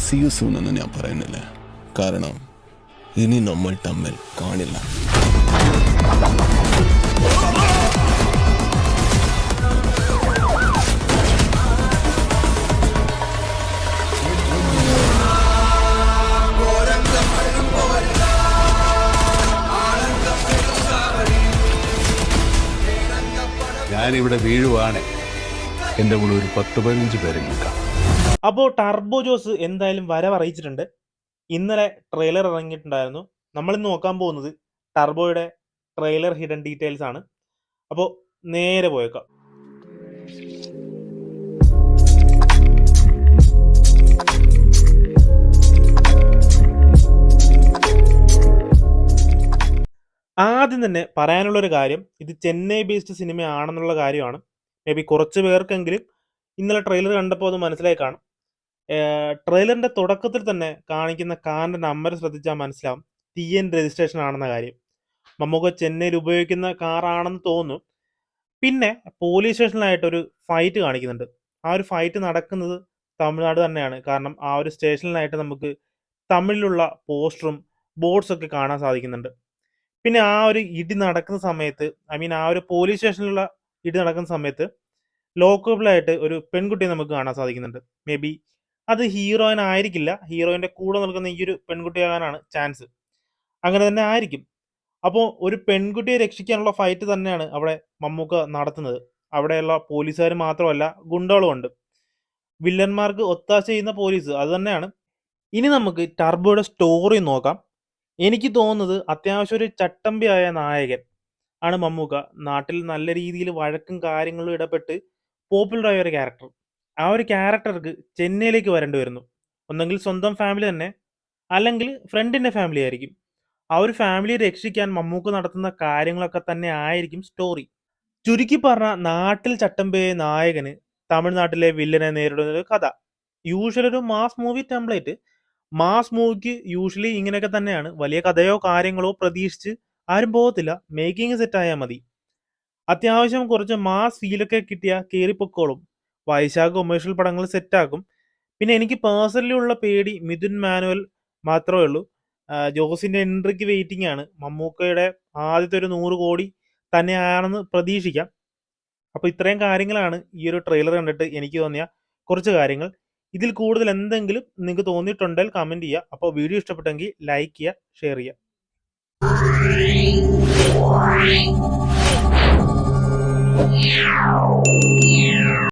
See you soon എന്ന് ഞാൻ പറയുന്നില്ല. കാരണം ഇനി നമ്മൾ തമ്മിൽ കാണില്ല. ഞാനിവിടെ വീഴുവാണ്. എൻ്റെ കൂടെ ഒരു 10-15 പേരെ നിൽക്കാം. അപ്പോൾ ടർബോ ജോസ് എന്തായാലും വരവ് അറിയിച്ചിട്ടുണ്ട്. ഇന്നലെ ട്രെയിലർ ഇറങ്ങിയിട്ടുണ്ടായിരുന്നു. നമ്മളിന്ന് നോക്കാൻ പോകുന്നത് ടർബോയുടെ ട്രെയിലർ ഹിഡൻ ഡീറ്റെയിൽസ് ആണ്. അപ്പോൾ നേരെ പോയേക്കാം. ആദ്യം തന്നെ പറയാനുള്ളൊരു കാര്യം, ഇത് ചെന്നൈ ബേസ്ഡ് സിനിമയാണെന്നുള്ള കാര്യമാണ്. മേ ബി കുറച്ച് പേർക്കെങ്കിലും ഇന്നലെ ട്രെയിലർ കണ്ടപ്പോൾ അത് മനസ്സിലായി കാണും. ട്രെയിലറിന്റെ തുടക്കത്തിൽ തന്നെ കാണിക്കുന്ന കാറിന്റെ നമ്പർ ശ്രദ്ധിച്ചാൽ മനസ്സിലാവും TN രജിസ്ട്രേഷൻ ആണെന്ന കാര്യം. മമ്മൂക്ക ചെന്നൈയിൽ ഉപയോഗിക്കുന്ന കാറാണെന്ന് തോന്നുന്നു. പിന്നെ പോലീസ് സ്റ്റേഷനിലായിട്ടൊരു ഫൈറ്റ് കാണിക്കുന്നുണ്ട്. ആ ഒരു ഫൈറ്റ് നടക്കുന്നത് തമിഴ്നാട് തന്നെയാണ്. കാരണം ആ ഒരു സ്റ്റേഷനിലായിട്ട് നമുക്ക് തമിഴിലുള്ള പോസ്റ്ററും ബോർഡ്സ് ഒക്കെ കാണാൻ സാധിക്കുന്നുണ്ട്. പിന്നെ ആ ഒരു ഇടി നടക്കുന്ന സമയത്ത്, ആ ഒരു പോലീസ് സ്റ്റേഷനിലുള്ള ഇടി നടക്കുന്ന സമയത്ത് ലോക്കബിളായിട്ട് ഒരു പെൺകുട്ടിയെ നമുക്ക് കാണാൻ സാധിക്കുന്നുണ്ട്. മേ ബി അത് ഹീറോയിൻ ആയിരിക്കില്ല, ഹീറോയിന്റെ കൂടെ നിൽക്കുന്ന ഈ ഒരു പെൺകുട്ടിയാകാനാണ് ചാൻസ്. അങ്ങനെ തന്നെ ആയിരിക്കും. അപ്പോൾ ഒരു പെൺകുട്ടിയെ രക്ഷിക്കാനുള്ള ഫൈറ്റ് തന്നെയാണ് അവിടെ മമ്മൂക്ക നടത്തുന്നത്. അവിടെയുള്ള പോലീസുകാർ മാത്രമല്ല, ഗുണ്ടകളും ഉണ്ട്. വില്ലന്മാർക്ക് ഒത്താശ ചെയ്യുന്ന പോലീസ് അത് തന്നെയാണ്. ഇനി നമുക്ക് ടർബോയുടെ സ്റ്റോറി നോക്കാം. എനിക്ക് തോന്നുന്നത് അത്യാവശ്യം ഒരു ചട്ടമ്പിയായ നായകൻ ആണ് മമ്മൂക്ക. നാട്ടിൽ നല്ല രീതിയിൽ വഴക്കും കാര്യങ്ങളും ഇടപെട്ട് പോപ്പുലറായ ഒരു ക്യാരക്ടർ. ആ ഒരു ക്യാരക്ടർക്ക് ചെന്നൈയിലേക്ക് വരേണ്ടി വരുന്നു. ഒന്നെങ്കിൽ സ്വന്തം ഫാമിലി തന്നെ, അല്ലെങ്കിൽ ഫ്രണ്ടിന്റെ ഫാമിലി ആയിരിക്കും. ആ ഒരു ഫാമിലിയെ രക്ഷിക്കാൻ മമ്മൂക്ക നടത്തുന്ന കാര്യങ്ങളൊക്കെ തന്നെ ആയിരിക്കും സ്റ്റോറി. ചുരുക്കി പറഞ്ഞ നാട്ടിൽ ചട്ടമ്പിയായ നായകന് തമിഴ്നാട്ടിലെ വില്ലനെ നേരിടുന്ന ഒരു കഥ. യൂഷ്വൽ ഒരു മാസ് മൂവി ടെംപ്ലേറ്റ്. മാസ് മൂവിക്ക് യൂഷ്വലി ഇങ്ങനെയൊക്കെ തന്നെയാണ്. വലിയ കഥയോ കാര്യങ്ങളോ പ്രതീക്ഷിച്ച് ആരും പോകത്തില്ല. മേക്കിംഗ് സെറ്റ് ആയാൽ മതി. അത്യാവശ്യം കുറച്ച് മാസ് ഫീലൊക്കെ കിട്ടിയ കയറിപ്പൊക്കോളും. വൈശാഖ് കൊമേഴ്ഷ്യൽ പടങ്ങൾ സെറ്റാക്കും. പിന്നെ എനിക്ക് പേഴ്സണലി ഉള്ള പേടി മിഥുൻ മാനുവൽ മാത്രമേ ഉള്ളൂ. ജോസിന്റെ എൻട്രിക്ക് വെയിറ്റിംഗ് ആണ്. മമ്മൂക്കയുടെ ആദ്യത്തെ ഒരു 100 കോടി തന്നെയാണെന്ന് പ്രതീക്ഷിക്കാം. അപ്പോൾ ഇത്രയും കാര്യങ്ങളാണ് ഈ ഒരു ട്രെയിലർ കണ്ടിട്ട് എനിക്ക് തോന്നിയ കുറച്ച് കാര്യങ്ങൾ. ഇതിൽ കൂടുതൽ എന്തെങ്കിലും നിങ്ങൾക്ക് തോന്നിയിട്ടുണ്ടെങ്കിൽ കമന്റ് ചെയ്യുക. അപ്പോൾ വീഡിയോ ഇഷ്ടപ്പെട്ടെങ്കിൽ ലൈക്ക് ചെയ്യുക, ഷെയർ ചെയ്യുക.